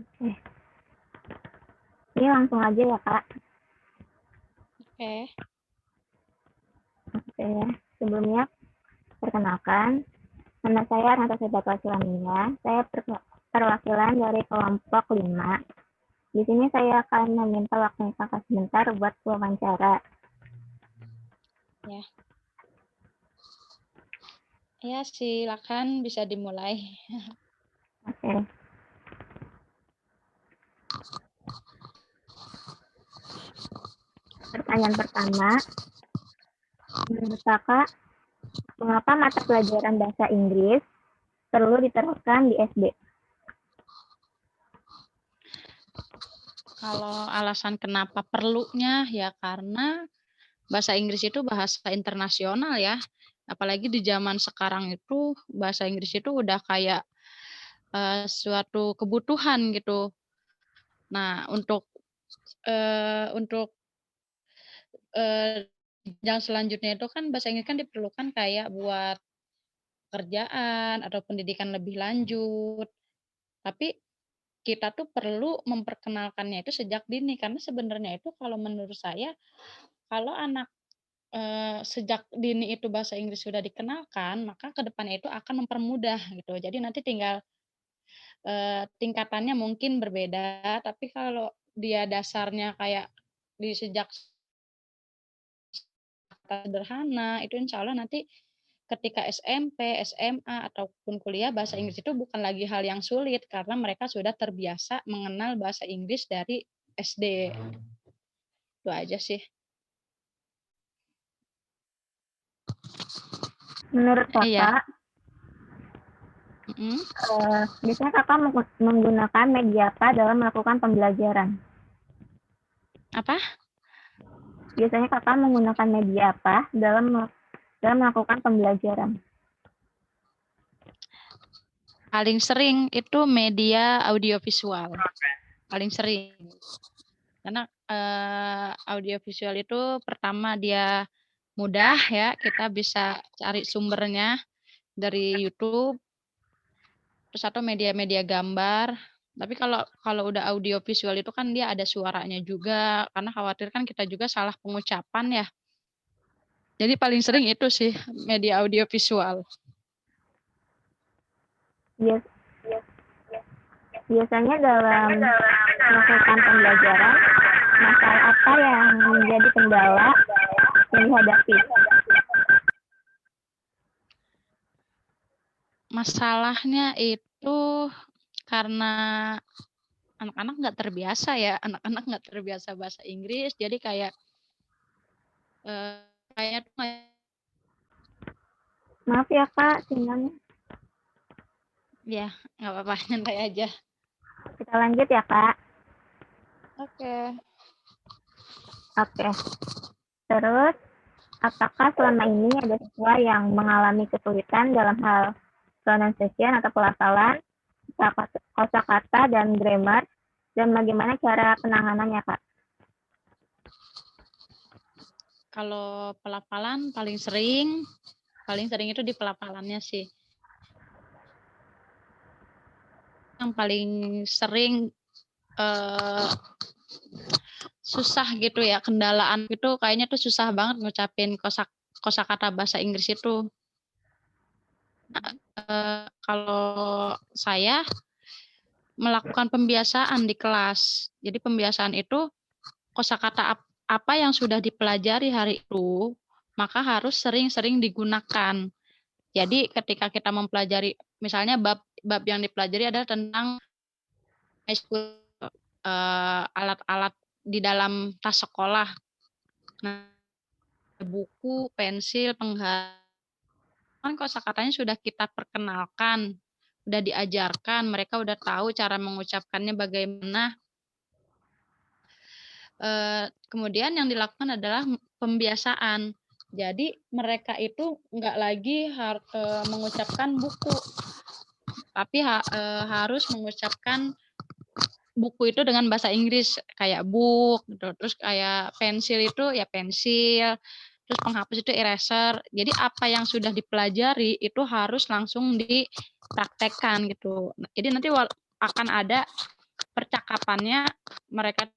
Oke. Ini langsung aja ya, Kak. Oke. Oke ya. Sebelumnya, perkenalkan, nama saya Arnata Sedatwa Sulamia. Saya perwakilan dari kelompok 5. Di sini saya akan meminta waktunya Kakak sebentar buat wawancara. Ya. Ya, silakan bisa dimulai. Oke. Pertanyaan pertama, menurut Kakak, mengapa mata pelajaran bahasa Inggris perlu diterapkan di SD? Kalau alasan kenapa perlunya ya karena bahasa Inggris itu bahasa internasional ya. Apalagi di zaman sekarang itu bahasa Inggris itu udah kayak suatu kebutuhan gitu. Nah, untuk yang selanjutnya itu kan bahasa Inggris kan diperlukan kayak buat kerjaan atau pendidikan lebih lanjut. Tapi kita tuh perlu memperkenalkannya itu sejak dini karena sebenarnya itu kalau menurut saya kalau anak sejak dini itu bahasa Inggris sudah dikenalkan, maka ke depannya itu akan mempermudah gitu. Jadi nanti tinggal tingkatannya mungkin berbeda, tapi kalau dia dasarnya kayak di sejak sederhana, itu insya Allah nanti ketika SMP, SMA, ataupun kuliah bahasa Inggris itu bukan lagi hal yang sulit karena mereka sudah terbiasa mengenal bahasa Inggris dari SD. Itu aja sih. Menurut Iya. Kakak, biasanya Kakak menggunakan media apa dalam melakukan pembelajaran? Apa? Biasanya Kakak menggunakan media apa dalam melakukan pembelajaran? Paling sering itu media audiovisual. Paling sering. Karena audiovisual itu pertama dia mudah ya, kita bisa cari sumbernya dari YouTube, terus atau media-media gambar. Tapi kalau udah audiovisual itu kan dia ada suaranya juga, karena khawatir kan kita juga salah pengucapan ya. Jadi paling sering itu sih media audiovisual. Biasanya dalam melakukan pembelajaran, masalah apa yang menjadi kendala yang dihadapi? Masalahnya itu karena anak-anak nggak terbiasa ya, anak-anak nggak terbiasa bahasa Inggris, jadi kayak kayaknya tuh Maaf ya Kak, sinyalnya. ya nggak apa-apa, nyantai aja. Kita lanjut ya Kak. Oke. Oke. Terus, apakah selama ini ada siswa yang mengalami kesulitan dalam hal pronunciation atau pelafalan, kosakata dan grammar, dan bagaimana cara penanganannya Kak? Kalau pelafalan paling sering itu di pelafalannya sih. Yang paling sering susah gitu ya, kendalaan itu kayaknya tuh susah banget ngucapin kosakata bahasa Inggris itu. Kalau saya melakukan pembiasaan di kelas. Jadi pembiasaan itu kosakata apa yang sudah dipelajari hari itu, maka harus sering-sering digunakan. Jadi ketika kita mempelajari, misalnya bab yang dipelajari adalah tentang alat-alat di dalam tas sekolah, nah, buku, pensil, kan kosakatanya sudah kita perkenalkan, udah diajarkan, mereka udah tahu cara mengucapkannya bagaimana. Kemudian yang dilakukan adalah pembiasaan. Jadi mereka itu nggak lagi mengucapkan buku, tapi harus mengucapkan buku itu dengan bahasa Inggris kayak book, gitu. Terus kayak pensil itu ya pensil, terus penghapus itu eraser. Jadi apa yang sudah dipelajari itu harus langsung dipraktekkan gitu. Jadi nanti akan ada percakapannya mereka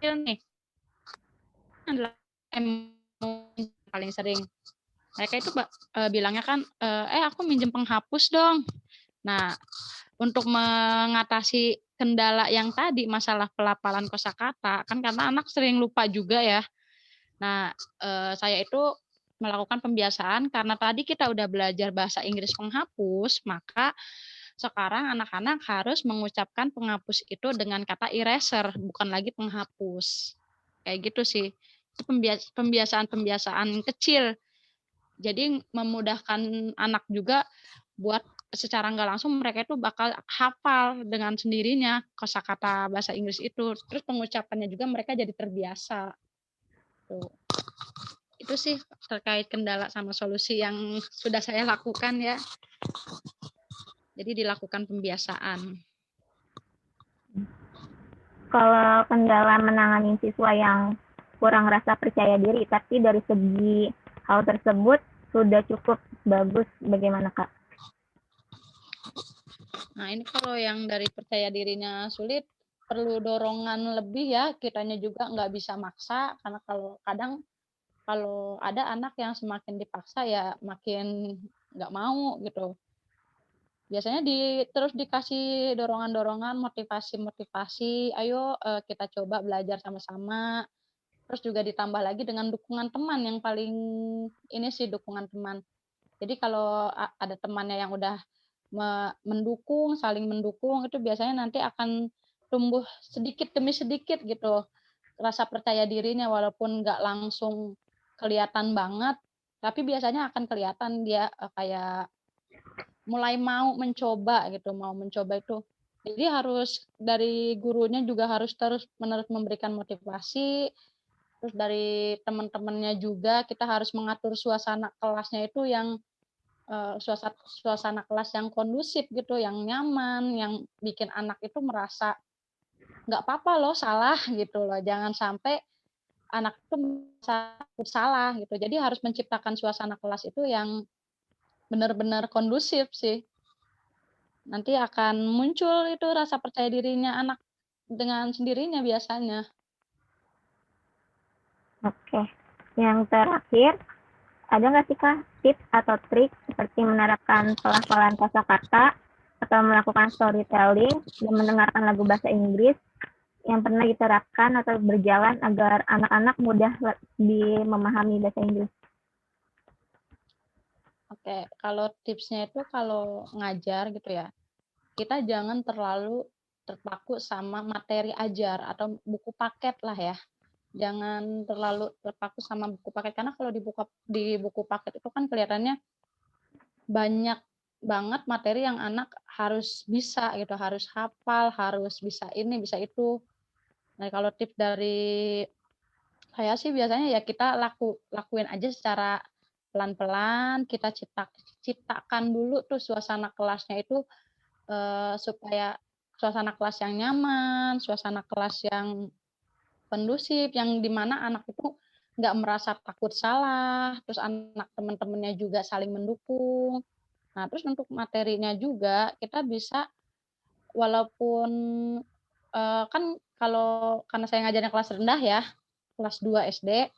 nih adalah emosi paling sering. Mereka itu bilangnya kan, aku minjem penghapus dong. Nah, untuk mengatasi kendala yang tadi masalah pelafalan kosakata, kan karena anak sering lupa juga ya. Nah, saya itu melakukan pembiasaan karena tadi kita udah belajar bahasa Inggris penghapus, maka sekarang anak-anak harus mengucapkan penghapus itu dengan kata eraser, bukan lagi penghapus. Kayak gitu sih. Itu pembiasaan-pembiasaan kecil. Jadi memudahkan anak juga buat secara nggak langsung mereka itu bakal hafal dengan sendirinya kosakata bahasa Inggris itu. Terus pengucapannya juga mereka jadi terbiasa. Tuh. Itu sih terkait kendala sama solusi yang sudah saya lakukan ya. Jadi dilakukan pembiasaan. Kalau kendala menangani siswa yang kurang rasa percaya diri, tapi dari segi hal tersebut sudah cukup bagus, bagaimana Kak? Nah ini kalau yang dari percaya dirinya sulit, perlu dorongan lebih ya, kitanya juga nggak bisa maksa, karena kalau ada anak yang semakin dipaksa ya makin nggak mau gitu. Biasanya terus dikasih dorongan-dorongan, motivasi-motivasi, ayo kita coba belajar sama-sama. Terus juga ditambah lagi dengan dukungan teman yang paling ini sih dukungan teman. Jadi kalau ada temannya yang udah mendukung, saling mendukung itu biasanya nanti akan tumbuh sedikit demi sedikit gitu rasa percaya dirinya walaupun nggak langsung kelihatan banget, tapi biasanya akan kelihatan dia kayak mulai mau mencoba gitu, mau mencoba itu. Jadi harus dari gurunya juga harus terus-menerus memberikan motivasi, terus dari teman-temannya juga kita harus mengatur suasana kelasnya itu yang suasana kelas yang kondusif gitu, yang nyaman, yang bikin anak itu merasa nggak apa-apa loh salah gitu loh, jangan sampai anak itu merasa takut salah gitu. Jadi harus menciptakan suasana kelas itu yang benar-benar kondusif sih. Nanti akan muncul itu rasa percaya dirinya anak dengan sendirinya biasanya. Oke. Yang terakhir, ada nggak sih Kak tips atau trik seperti menerapkan pelafalan kosakata atau melakukan storytelling dan mendengarkan lagu bahasa Inggris yang pernah diterapkan atau berjalan agar anak-anak mudah memahami bahasa Inggris? Oke, kalau tipsnya itu kalau ngajar gitu ya, kita jangan terlalu terpaku sama materi ajar atau buku paket lah ya. Jangan terlalu terpaku sama buku paket karena kalau di buku paket itu kan kelihatannya banyak banget materi yang anak harus bisa gitu, harus hafal, harus bisa ini, bisa itu. Nah, kalau tips dari saya sih biasanya ya kita lakuin aja secara pelan-pelan, kita ciptakan dulu tuh suasana kelasnya itu supaya suasana kelas yang nyaman, suasana kelas yang kondusif, yang dimana anak itu nggak merasa takut salah, terus anak teman-temannya juga saling mendukung. Nah, terus untuk materinya juga kita bisa walaupun kan kalau karena saya ngajarnya kelas rendah ya, kelas 2 SD,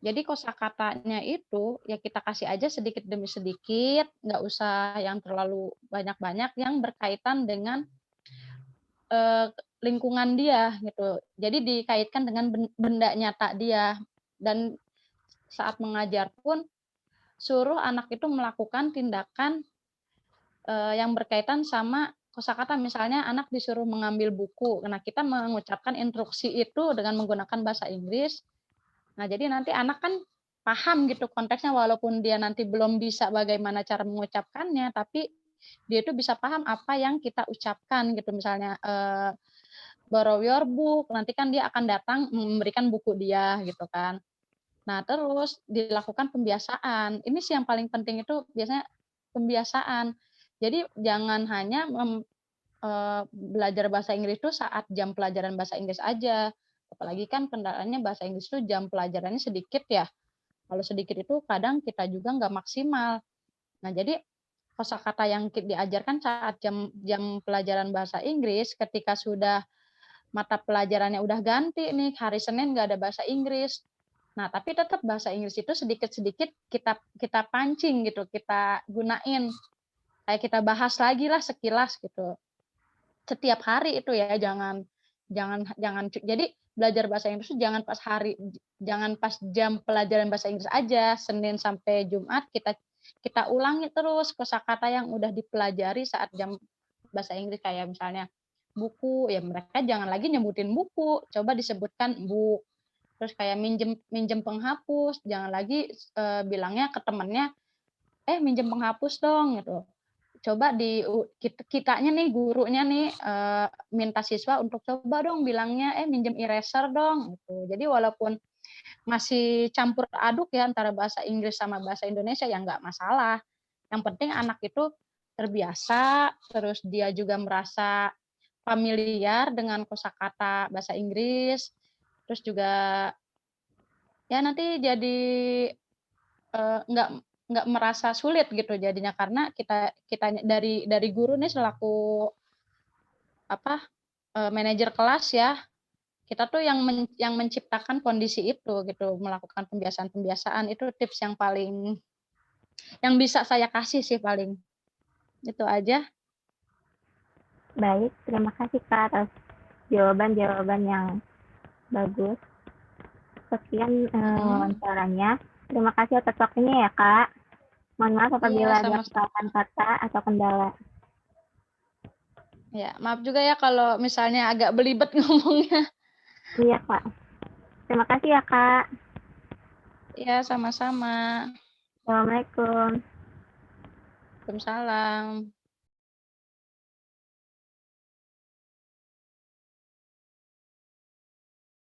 jadi kosakatanya itu ya kita kasih aja sedikit demi sedikit, nggak usah yang terlalu banyak-banyak yang berkaitan dengan lingkungan dia gitu. Jadi dikaitkan dengan benda nyata dia dan saat mengajar pun suruh anak itu melakukan tindakan yang berkaitan sama kosakata. Misalnya anak disuruh mengambil buku. Nah, kita mengucapkan instruksi itu dengan menggunakan bahasa Inggris. Nah, jadi nanti anak kan paham gitu konteksnya walaupun dia nanti belum bisa bagaimana cara mengucapkannya, tapi dia itu bisa paham apa yang kita ucapkan gitu. Misalnya borrow your book, nanti kan dia akan datang memberikan buku dia gitu kan. Nah, terus dilakukan pembiasaan. Ini sih yang paling penting itu biasanya pembiasaan. Jadi jangan hanya belajar bahasa Inggris itu saat jam pelajaran bahasa Inggris aja. Apalagi kan kendalanya bahasa Inggris itu jam pelajarannya sedikit ya. Kalau sedikit itu kadang kita juga nggak maksimal. Nah, jadi kosakata yang diajarkan saat jam pelajaran bahasa Inggris, ketika sudah mata pelajarannya udah ganti nih, hari Senin nggak ada bahasa Inggris. Nah, tapi tetap bahasa Inggris itu sedikit-sedikit kita pancing gitu, kita gunain. Kayak kita bahas lagi lah sekilas gitu. Setiap hari itu ya, jangan jadi belajar bahasa Inggris itu jangan pas jam pelajaran bahasa Inggris aja, Senin sampai Jumat kita ulangi terus kosakata yang udah dipelajari saat jam bahasa Inggris, kayak misalnya buku, ya mereka jangan lagi nyebutin buku, coba disebutkan book. Terus kayak minjem penghapus, jangan lagi bilangnya ke temennya, minjem penghapus dong gitu. Coba kitanya nih, gurunya nih minta siswa untuk coba dong bilangnya minjem eraser dong gitu. Jadi walaupun masih campur aduk ya antara bahasa Inggris sama bahasa Indonesia, ya nggak masalah. Yang penting anak itu terbiasa, terus dia juga merasa familiar dengan kosakata bahasa Inggris, terus juga ya nanti jadi nggak merasa sulit gitu jadinya, karena kita dari guru nih selaku manajer kelas ya, kita tuh yang menciptakan kondisi itu gitu, melakukan pembiasaan itu tips yang paling yang bisa saya kasih sih, paling itu aja. Baik, terima kasih Kak atas jawaban-jawaban yang bagus. Sekian wawancaranya. Terima kasih atas waktunya ya Kak. Mohon maaf apabila ada kesalahan kata atau kendala. Ya, maaf juga ya kalau misalnya agak belibet ngomongnya. Iya Kak. Terima kasih ya Kak. Ya, sama-sama. Assalamualaikum. Waalaikumsalam.